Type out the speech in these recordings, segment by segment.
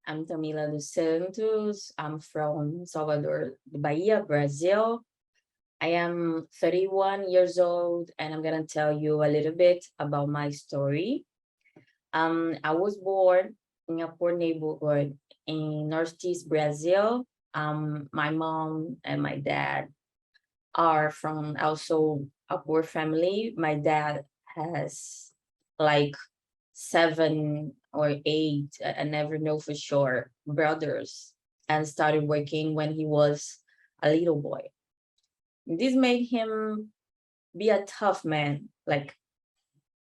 I'm Tamila dos Santos. I'm from Salvador, Bahia, Brazil. I am 31 years old, and I'm gonna tell you a little bit about my story. I was born in a poor neighborhood in Northeast Brazil. My mom and my dad are from also a poor family. My dad has like 7 or 8, I never know for sure, brothers, and started working when he was a little boy. This made him be a tough man, like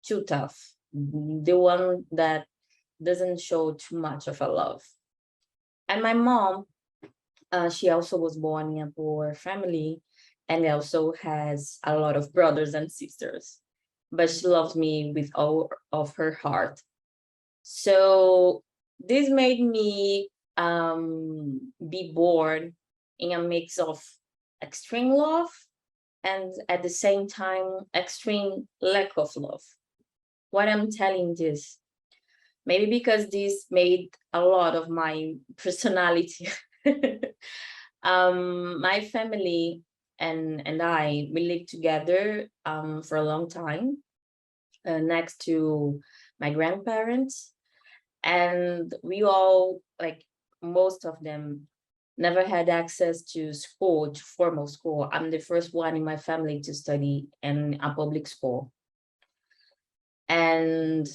too tough, the one that doesn't show too much of a love. And my mom, she also was born in a poor family and also has a lot of brothers and sisters, but she loves me with all of her heart. So this made me be born in a mix of extreme love and at the same time extreme lack of love. What I'm telling this, maybe because this made a lot of my personality. My family and I, we lived together for a long time next to my grandparents, and we all, like most of them, never had access to school, to formal school. I'm the first one in my family to study in a public school, and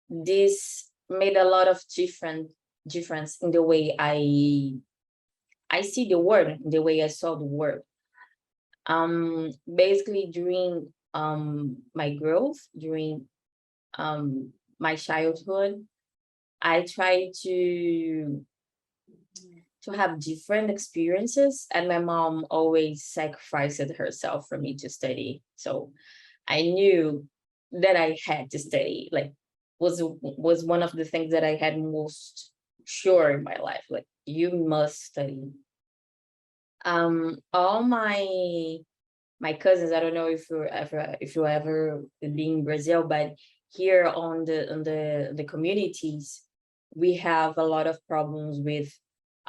this made a lot of difference in the way I see the world, the way I saw the world. Basically during my growth, during my childhood, I tried to have different experiences, and my mom always sacrificed herself for me to study. So I knew that I had to study, like was one of the things that I had most sure in my life, like you must study. All my cousins, I don't know if you ever been in Brazil, but here on the communities, we have a lot of problems with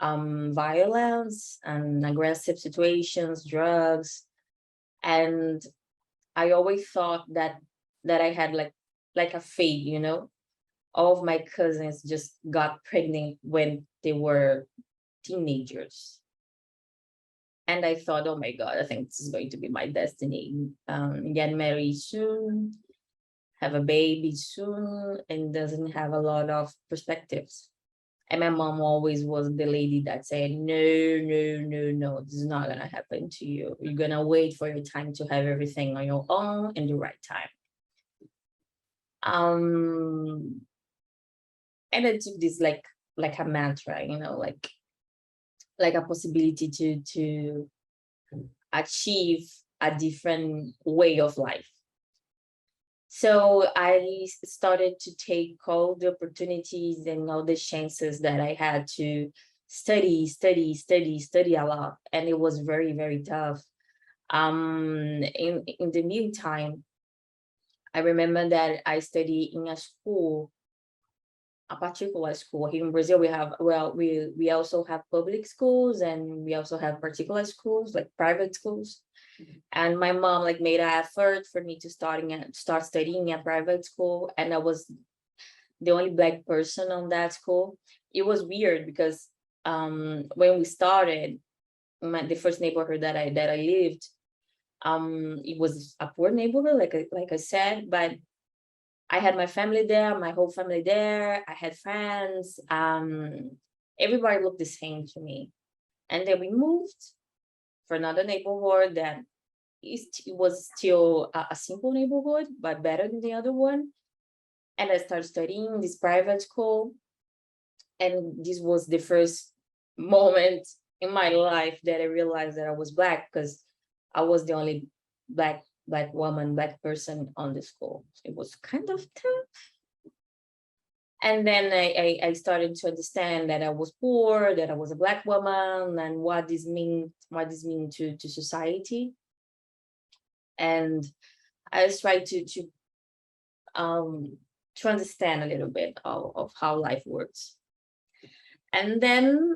violence and aggressive situations, drugs, and I always thought that I had like a fate, you know. All of my cousins just got pregnant when they were teenagers, and I thought, oh my God, I think this is going to be my destiny. Get married soon, have a baby soon, and doesn't have a lot of perspectives. And my mom always was the lady that said, no, no, no, no, this is not gonna happen to you. You're gonna wait for your time to have everything on your own in the right time. Um, and I took this like a mantra, you know, like a possibility to achieve a different way of life. So I started to take all the opportunities and all the chances that I had to study a lot. And it was very, very tough. In the meantime, I remember that I studied in a school, a particular school. Here in Brazil, we have, well, we also have public schools, and we also have particular schools, like private schools. And my mom like made an effort for me to start studying at private school, and I was the only Black person on that school. It was weird because when we started, the first neighborhood that I lived, it was a poor neighborhood, like I said, but I had my family there, my whole family there. I had friends. Everybody looked the same to me. And then we moved for another neighborhood that it was still a simple neighborhood, but better than the other one. And I started studying this private school. And this was the first moment in my life that I realized that I was Black, because I was the only black woman, Black person on the school. It was kind of tough. And then I started to understand that I was poor, that I was a Black woman, and what this mean to society. And I just tried um to understand a little bit of how life works. And then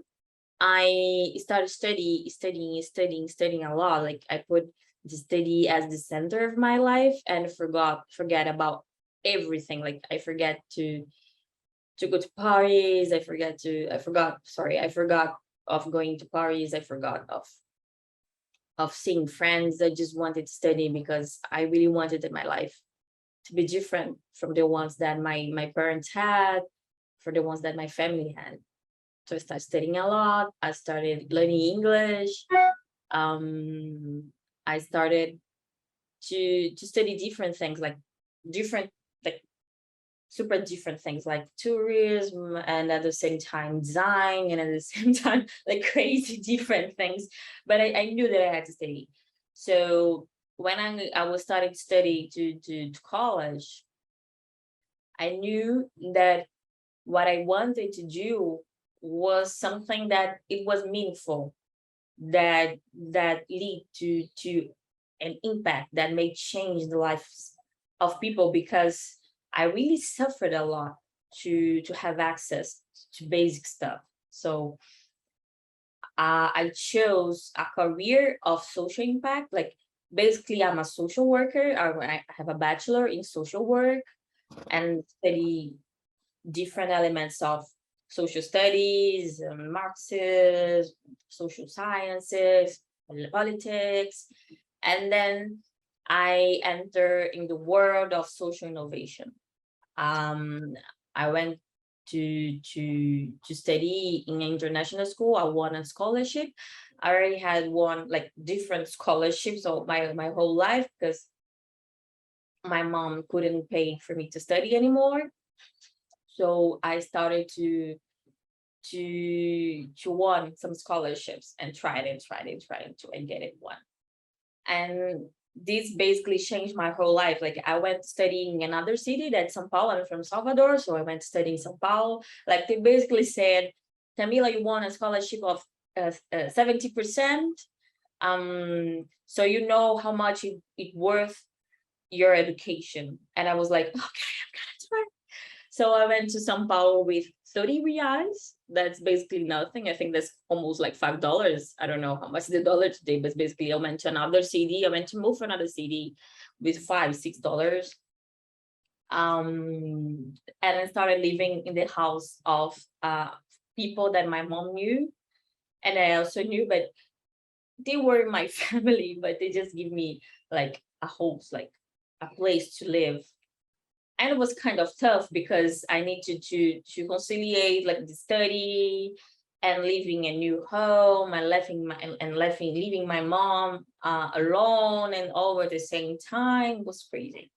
I started studying a lot. Like I put the study as the center of my life and forget about everything. Like I forget to go to parties. I forgot of going to parties. I forgot of seeing friends. I just wanted to study because I really wanted in my life to be different from the ones that my parents had, for the ones that my family had. So I started studying a lot. I started learning English. Um, I started to study different things, like different, like super different things, like tourism, and at the same time design, and at the same time like crazy different things. But I knew that I had to study. So when I was starting to study to college, I knew that what I wanted to do was something that it was meaningful, that lead to an impact that may change the lives of people, because I really suffered a lot to have access to basic stuff. So I chose a career of social impact. Like basically, I'm a social worker. I have a bachelor in social work and study different elements of social studies, Marxism, social sciences, politics, and then I enter in the world of social innovation. Um, I went to study in international school. I won a scholarship. I already had won like different scholarships all my whole life, because my mom couldn't pay for me to study anymore. So I started to won some scholarships and tried to and get it one. And this basically changed my whole life. Like I went studying in another city, that's São Paulo. I'm from Salvador, so I went studying São Paulo. Like they basically said, Tamila, you won a scholarship of 70%. So you know how much it worth your education. And I was like, okay, I'm gonna try. So I went to São Paulo with 30 reais. That's basically nothing. I think that's almost like $5. I don't know how much the dollar today, but basically I went to another city. I went to move to another city with $5, $6. And I started living in the house of people that my mom knew. And I also knew, but they were my family, but they just give me like a house, like a place to live. And it was kind of tough because I needed to conciliate like the study and leaving a new home and leaving my mom alone and all at the same time was crazy.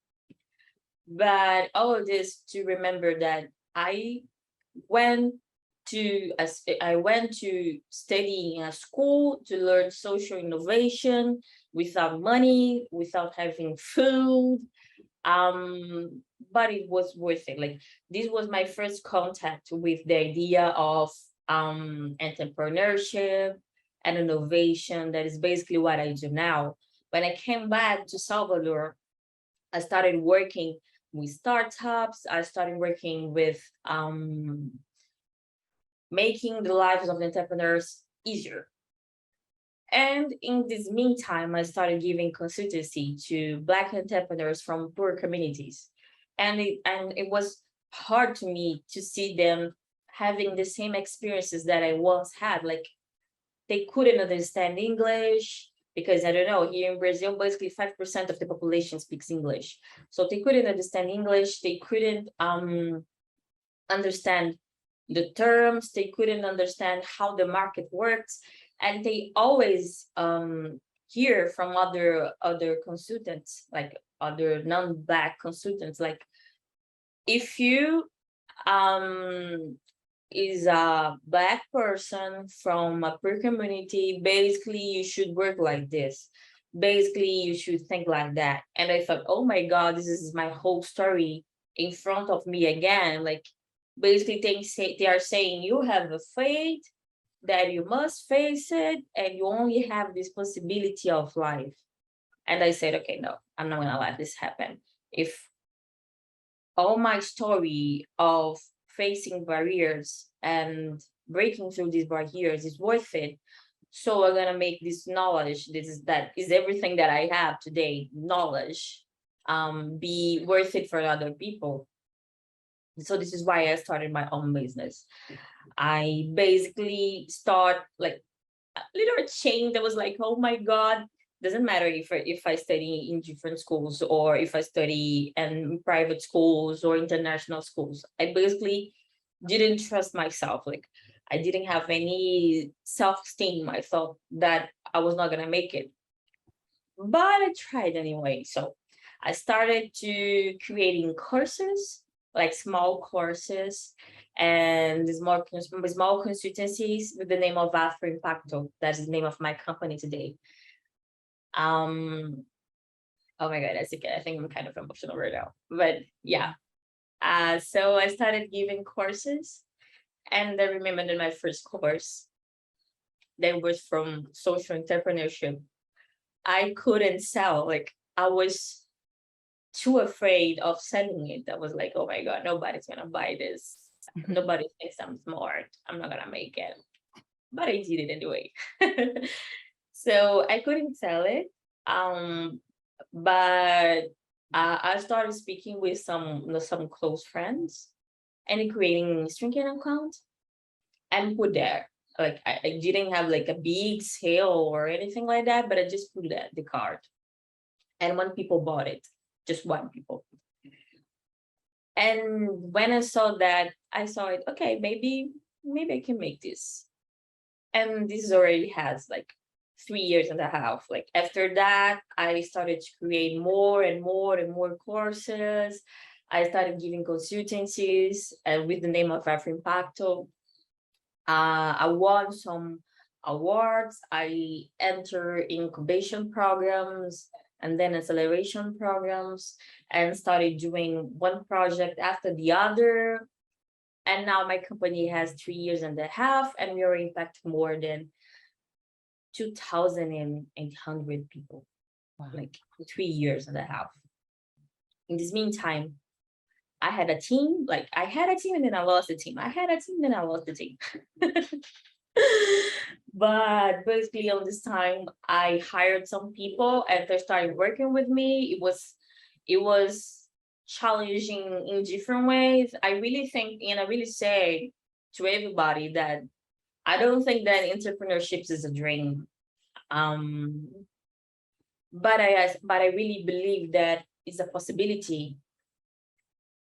But all of this to remember that I went I went to study in a school to learn social innovation without money, without having food, but it was worth it. Like this was my first contact with the idea of entrepreneurship and innovation. That is basically what I do now. When I came back to Salvador, I started working with startups. I started working with making the lives of the entrepreneurs easier. And in this meantime, I started giving consultancy to Black entrepreneurs from poor communities. And it was hard to me to see them having the same experiences that I once had. Like they couldn't understand English because I don't know, here in Brazil, basically 5% of the population speaks English. So they couldn't understand English, they couldn't understand the terms, they couldn't understand how the market works, and they always hear from other consultants, like other non-Black consultants, like if you is a Black person from a poor community, basically you should work like this, basically you should think like that. And I thought, oh my God, this is my whole story in front of me again. Like basically they are saying you have a fate, that you must face it, and you only have this possibility of life. And I said, okay, no, I'm not gonna let this happen. If all my story of facing barriers and breaking through these barriers is worth it. So I'm gonna make this knowledge, that is everything that I have today, knowledge, be worth it for other people. So this is why I started my own business. I basically start like a little chain that was like, oh my God, doesn't matter if I study in different schools or if I study in private schools or international schools. I basically didn't trust myself. Like I didn't have any self-esteem. I thought that I was not gonna make it. But I tried anyway. So I started to creating courses, like small courses and small consultancies with the name of Afro Impacto. That's the name of my company today. Oh my God, that's okay. I think I'm kind of emotional right now. But yeah. So I started giving courses, and I remember that my first course that was from social entrepreneurship. I couldn't sell. Like I was too afraid of selling it. I was like, oh my God, nobody's gonna buy this. Nobody thinks I'm smart. I'm not gonna make it. But I did it anyway. So I couldn't sell it. But I started speaking with some close friends and creating an Instagram account and put there. Like I didn't have like a big sale or anything like that, but I just put the card. And when people bought it, just one people. And when I saw that, I saw it, okay, maybe I can make this. And this already has like 3 years and a half. Like after that, I started to create more and more and more courses. I started giving consultancies with the name of Afro Impacto. I won some awards. I entered incubation programs and then acceleration programs and started doing one project after the other. And now my company has 3 years and a half, and we are impacting more than 2,800 people. Wow. Like 3 years and a half. In this meantime, I had a team, and then I lost the team. I had a team, then I lost the team. But basically on this time, I hired some people and they started working with me. It was challenging in different ways. I really think, and I really say to everybody that I don't think that entrepreneurship is a dream. But I really believe that it's a possibility.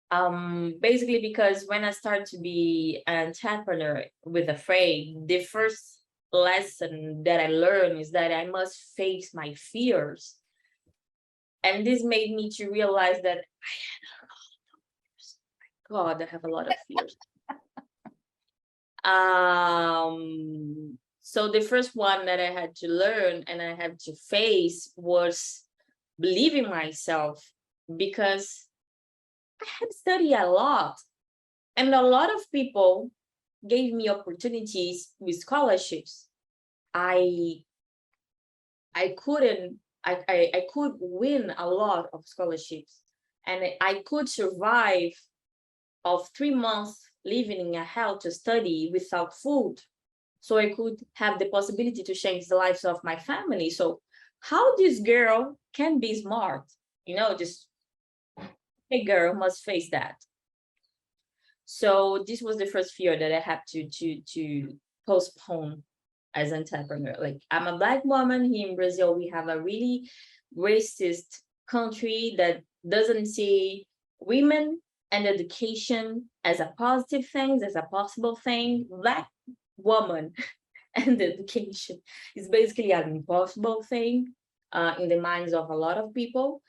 Basically because when I started to be an entrepreneur with Afraid, the first lesson that I learned is that I must face my fears. And this made me to realize that I had a lot of fears. God, I have a lot of fears. So the first one that I had to learn and I had to face was believing myself, because I had studied a lot, and a lot of people gave me opportunities with scholarships. I could win a lot of scholarships, and I could survive of 3 months living in a house to study without food. So I could have the possibility to change the lives of my family. So how this girl can be smart, just a girl must face that. So this was the first fear that I had to postpone as an entrepreneur. Like, I'm a Black woman here in Brazil. We have a really racist country that doesn't see women and education as a positive thing, as a possible thing. Black woman and education is basically an impossible thing in the minds of a lot of people.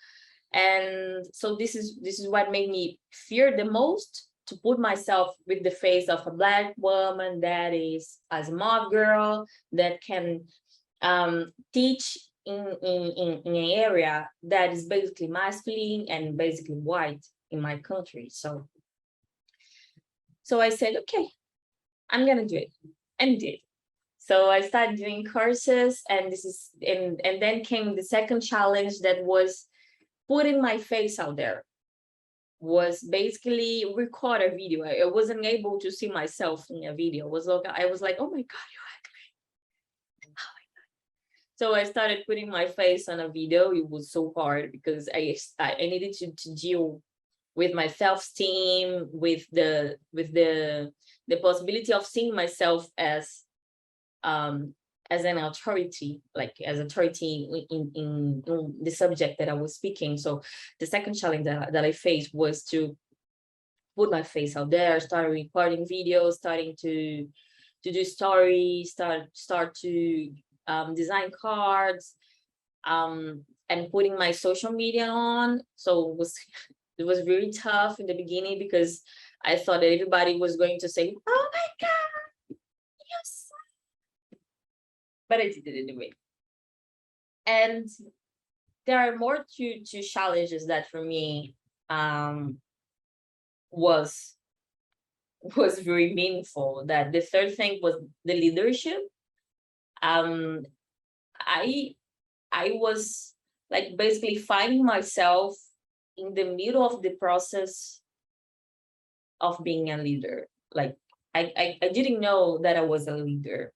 And so this is what made me fear the most, to put myself with the face of a Black woman that is a smart girl that can teach in an area that is basically masculine and basically white in my country. So I said, okay, I'm gonna do it, and did. So I started doing courses, and and then came the second challenge, that was putting my face out there. was basically record a video. I wasn't able to see myself in a video. I was like, oh my God, so I started putting my face on a video. It was so hard because I needed to deal with my self-esteem, with the possibility of seeing myself as an authority, like as authority in the subject that I was speaking. So the second challenge that I faced was to put my face out there, start recording videos, starting to do stories, start to design cards, and putting my social media on. So it was really tough in the beginning because I thought that everybody was going to say, oh my God, yes. But I did it anyway. And there are more to challenges that for me was very meaningful. That the third thing was the leadership. I was like basically finding myself in the middle of the process of being a leader. Like I didn't know that I was a leader.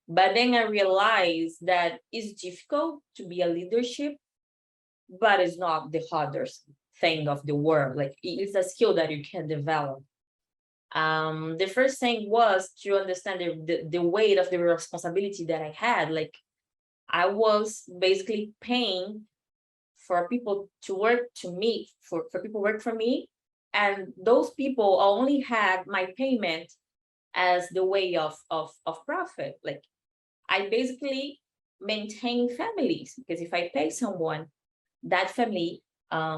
But then I realized that it's difficult to be a leadership, but it's not the hardest thing of the world. Like it's a skill that you can develop. The first thing was to understand the weight of the responsibility that I had. Like I was basically paying for people to work to me, for people work for me. And those people only had my payment as the way of profit. Like I basically maintain families, because if I pay someone, that family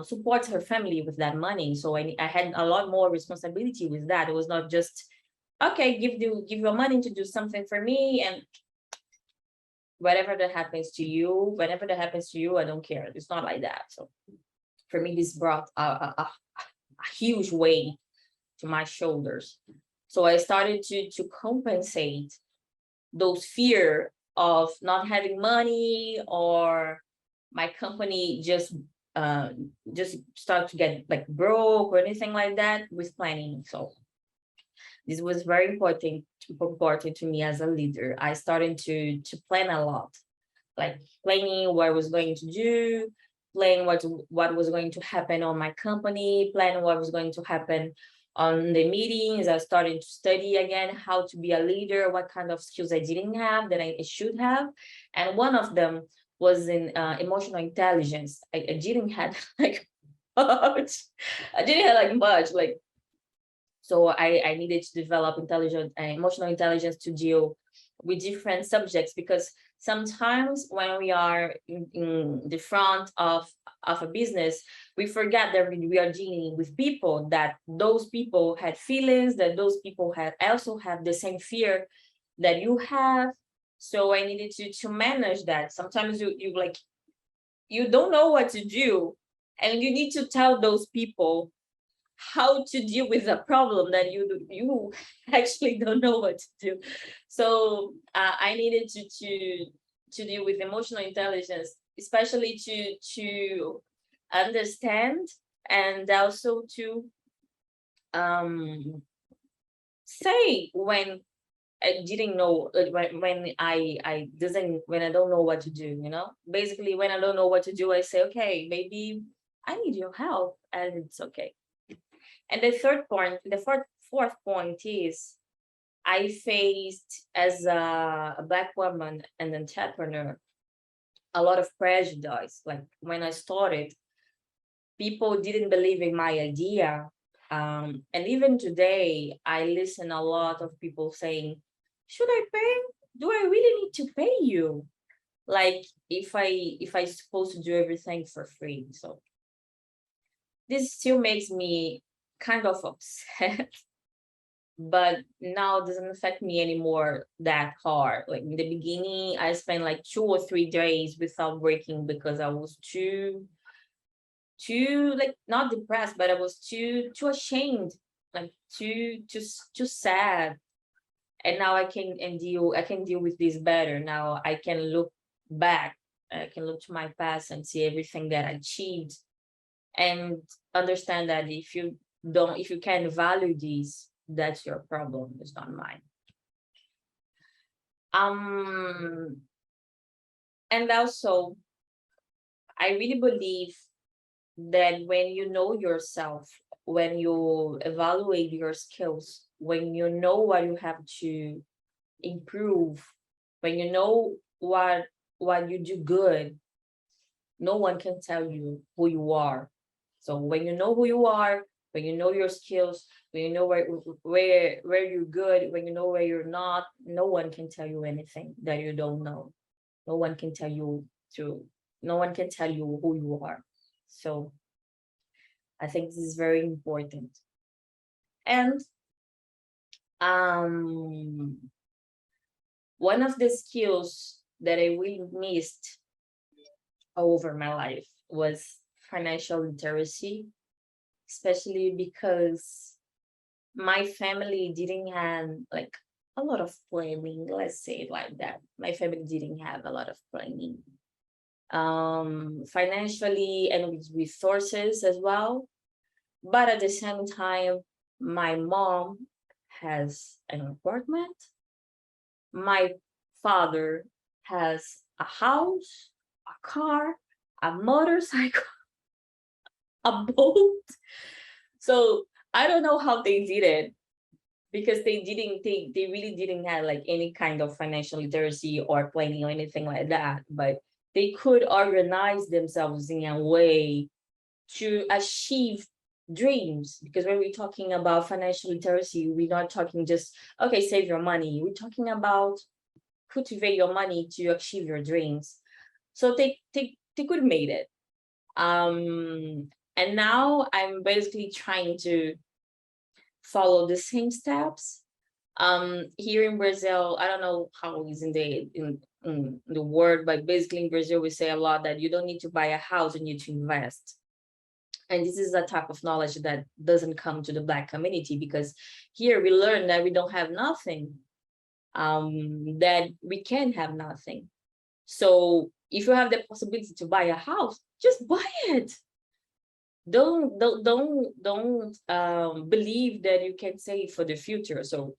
supports her family with that money. So I had a lot more responsibility with that. It was not just, okay, give your money to do something for me, and whatever that happens to you, whenever that happens to you, I don't care. It's not like that. So for me, this brought a huge weight to my shoulders. So I started to compensate those fear of not having money, or my company just start to get like broke or anything like that, with planning. So this was very important to me as a leader. I started to plan a lot, like planning what I was going to do, planning what was going to happen on my company, planning what was going to happen on the meetings. I started to study again how to be a leader, what kind of skills I didn't have that I should have. And one of them was in emotional intelligence. I didn't have like much. I didn't have like much. Like, so I needed to develop emotional intelligence to deal with different subjects, because sometimes when we are in the front of a business, we forget that we are dealing with people, that those people had feelings, that those people had also have the same fear that you have. So I needed to manage that. Sometimes you like, you don't know what to do, and you need to tell those people how to deal with a problem that you actually don't know what to do. So I needed to deal with emotional intelligence, especially to understand, and also to say when I didn't know, when I don't know what to do, basically when I don't know what to do, I say, okay, maybe I need your help, and it's okay. And the fourth point is, I faced, as a Black woman and entrepreneur, a lot of prejudice. Like when I started, people didn't believe in my idea. And even today, I listen a lot of people saying, should I pay? Do I really need to pay you? Like if I supposed to do everything for free. So this still makes me kind of upset, but now it doesn't affect me anymore that hard. Like in the beginning, I spent like 2 or 3 days without working because I was too like, not depressed, but I was too ashamed, like too sad. And now I can deal with this better. Now I can look back, I can look to my past and see everything that I achieved, and understand that if you can't value these, that's your problem, it's not mine. And also, I really believe that when you know yourself, when you evaluate your skills, when you know what you have to improve, when you know what you do good, no one can tell you who you are. So when you know who you are, when you know your skills, when you know where you're good, when you know where you're not, no one can tell you anything that you don't know. No one can tell you to, no one can tell you who you are. So I think this is very important. And one of the skills that I really missed over my life was financial literacy, especially because my family didn't have like a lot of planning, let's say it like that. My family didn't have a lot of planning, financially and with resources as well. But at the same time, my mom has an apartment. My father has a house, a car, a motorcycle, a boat. So I don't know how they did it, because they really didn't have like any kind of financial literacy or planning or anything like that. But they could organize themselves in a way to achieve dreams. Because when we're talking about financial literacy, we're not talking just, okay, save your money. We're talking about cultivate your money to achieve your dreams. So they could have made it. And now I'm basically trying to follow the same steps. Here in Brazil, I don't know how it is in the world, but basically in Brazil, we say a lot that you don't need to buy a house, you need to invest. And this is a type of knowledge that doesn't come to the Black community, because here we learn that we don't have nothing, that we can have nothing. So if you have the possibility to buy a house, just buy it. Don't believe that you can save for the future. So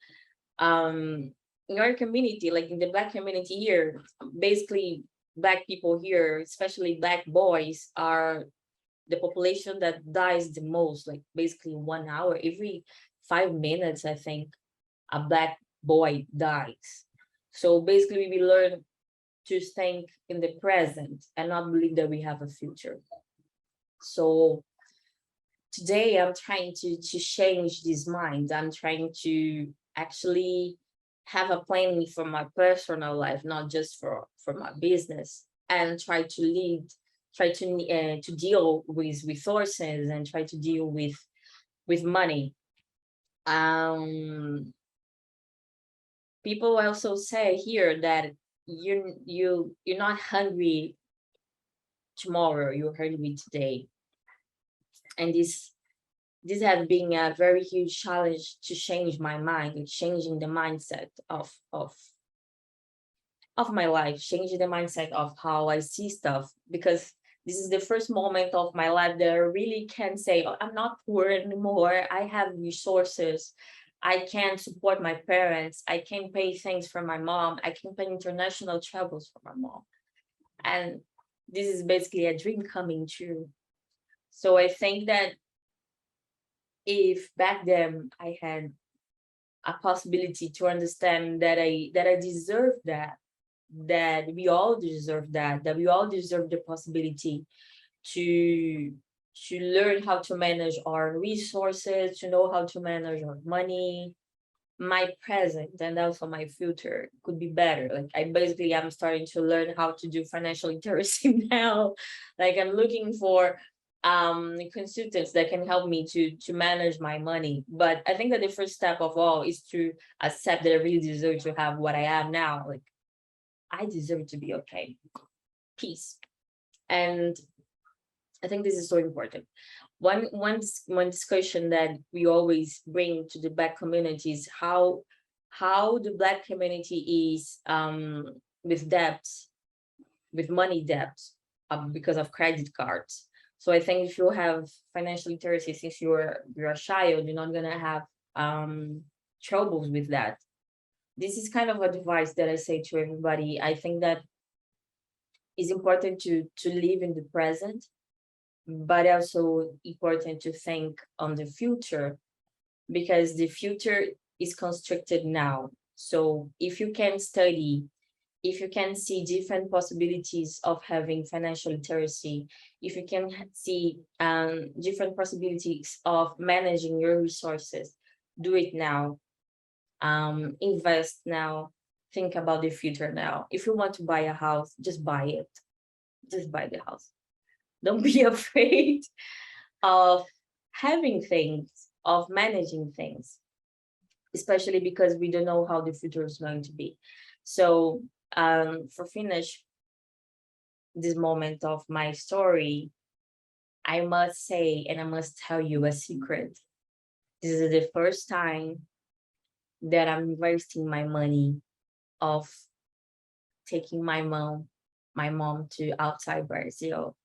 in our community, like in the Black community here, basically Black people here, especially Black boys, are the population that dies the most. Like basically 1 hour every 5 minutes, I think a Black boy dies. So basically we learn to think in the present and not believe that we have a future. So today I'm trying to change this mind. I'm trying to actually have a plan for my personal life, not just for my business, and try to lead, try to deal with resources and try to deal with money. People also say here that you're not hungry tomorrow, you're hungry today. And this has been a very huge challenge to change my mind, changing the mindset of my life, changing the mindset of how I see stuff, because this is the first moment of my life that I really can say, oh, I'm not poor anymore. I have resources. I can support my parents. I can pay things for my mom. I can pay international travels for my mom. And this is basically a dream coming true. So I think that if back then I had a possibility to understand that I deserve that we all deserve that we all deserve the possibility to learn how to manage our resources, to know how to manage our money, my present and also my future could be better. Like I'm starting to learn how to do financial literacy now. Like I'm looking for consultants that can help me to manage my money. But I think that the first step of all is to accept that I really deserve to have what I have now. Like I deserve to be okay. Peace. And I think this is so important. One discussion that we always bring to the Black community is how the Black community is with debts, with money debt, because of credit cards. So I think if you have financial literacy since you're a child, you're not gonna have troubles with that. This is kind of advice that I say to everybody. I think that it's important to live in the present, but also important to think on the future, because the future is constructed now. So if you can study, if you can see different possibilities of having financial literacy, if you can see different possibilities of managing your resources, do it now. Invest now. Think about the future now. If you want to buy a house, just buy it. Just buy the house. Don't be afraid of having things, of managing things, especially because we don't know how the future is going to be. So for finish this moment of my story, I must say, and I must tell you a secret. This is the first time that I'm investing my money of taking my mom to outside Brazil.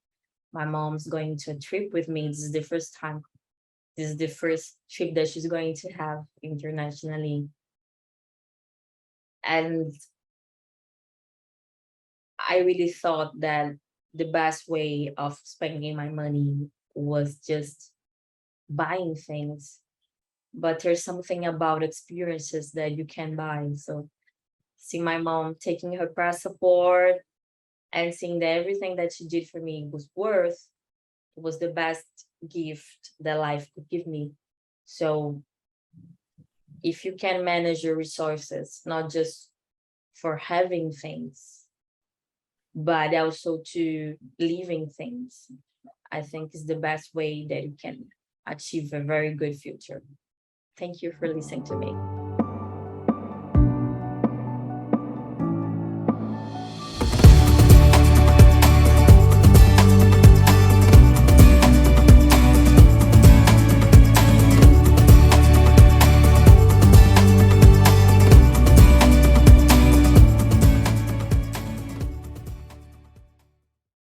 My mom's going to a trip with me. This is the first time. This is the first trip that she's going to have internationally. And I really thought that the best way of spending my money was just buying things. But there's something about experiences that you can buy. So see my mom taking her passport and seeing that everything that she did for me was worth, was the best gift that life could give me. So if you can manage your resources, not just for having things, but also to living things, I think is the best way that you can achieve a very good future. Thank you for listening to me.